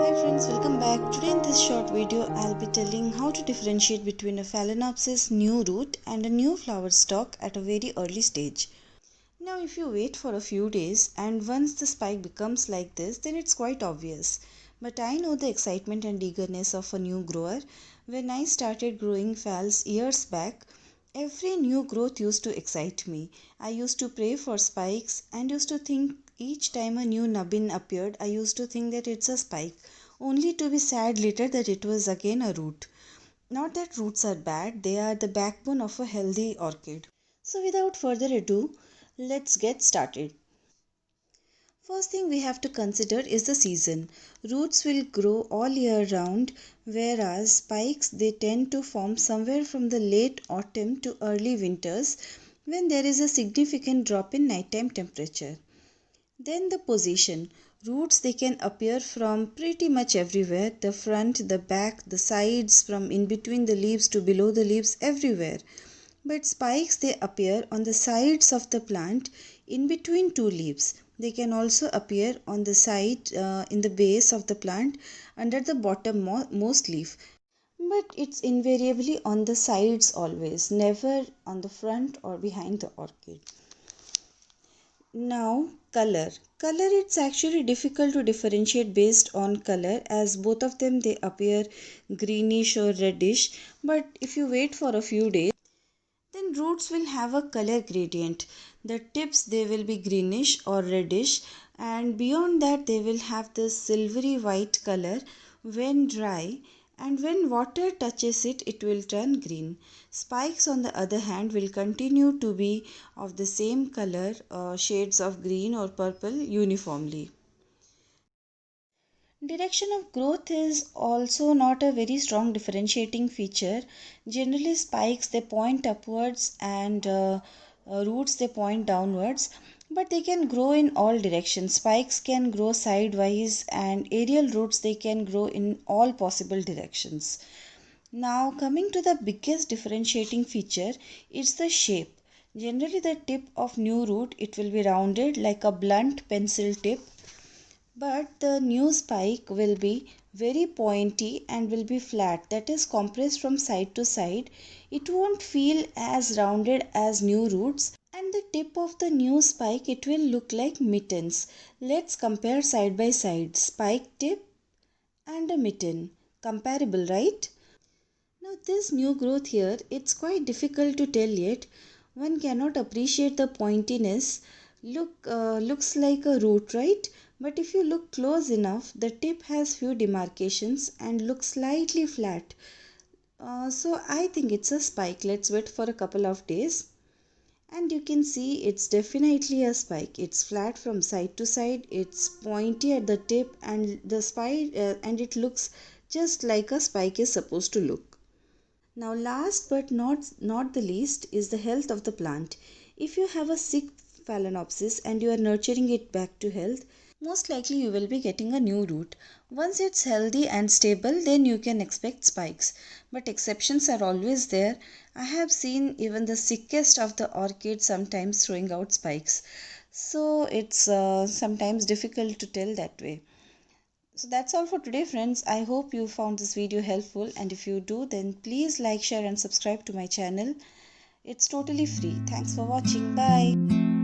Hi friends, welcome back. Today in this short video, I'll be telling how to differentiate between a Phalaenopsis new root and a new flower stalk at a very early stage. Now if you wait for a few days and once the spike becomes like this, then it's quite obvious. But I know the excitement and eagerness of a new grower. When I started growing phals years back, every new growth used to excite me. I used to pray for spikes and used to think each time a new nubbin appeared, I used to think that it's a spike, only to be sad later that it was again a root. Not that roots are bad, they are the backbone of a healthy orchid. So, without further ado, let's get started. First thing we have to consider is the season. Roots will grow all year round, whereas spikes they tend to form somewhere from the late autumn to early winters when there is a significant drop in nighttime temperature. Then the position. Roots they can appear from pretty much everywhere, the front, the back, the sides, from in between the leaves to below the leaves, everywhere. But spikes they appear on the sides of the plant in between two leaves. They can also appear on the side in the base of the plant under the bottommost leaf. But it's invariably on the sides always, never on the front or behind the orchid. Now, color. Color it's actually difficult to differentiate based on color as both of them they appear greenish or reddish. But if you wait for a few days, then roots will have a color gradient. The tips they will be greenish or reddish, and beyond that they will have this silvery white color when dry, and when water touches it, it will turn green. Spikes on the other hand will continue to be of the same color, shades of green or purple uniformly. Direction of growth is also not a very strong differentiating feature. Generally, spikes they point upwards and roots they point downwards, but they can grow in all directions. Spikes can grow sidewise, and aerial roots they can grow in all possible directions. Now, coming to the biggest differentiating feature, it's the shape. Generally, the tip of new root it will be rounded like a blunt pencil tip, but the new spike will be very pointy and will be flat, that is compressed from side to side. It won't feel as rounded as new roots, and the tip of the new spike it will look like mittens. Let's compare side by side spike tip and a mitten. Comparable, right? Now this new growth here, it's quite difficult to tell yet. One cannot appreciate the pointiness. Looks like a root, right? But if you look close enough, the tip has few demarcations and looks slightly flat. So I think it's a spike. Let's wait for a couple of days. And you can see it's definitely a spike. It's flat from side to side. It's pointy at the tip and the spike, and it looks just like a spike is supposed to look. Now last but not the least is the health of the plant. If you have a sick Phalaenopsis and you are nurturing it back to health, most likely you will be getting a new root. Once it's healthy and stable, then you can expect spikes. But exceptions are always there. I have seen even the sickest of the orchids sometimes throwing out spikes. So it's sometimes difficult to tell that way. So that's all for today friends. I hope you found this video helpful, and if you do then please like, share and subscribe to my channel. It's totally free. Thanks for watching. Bye.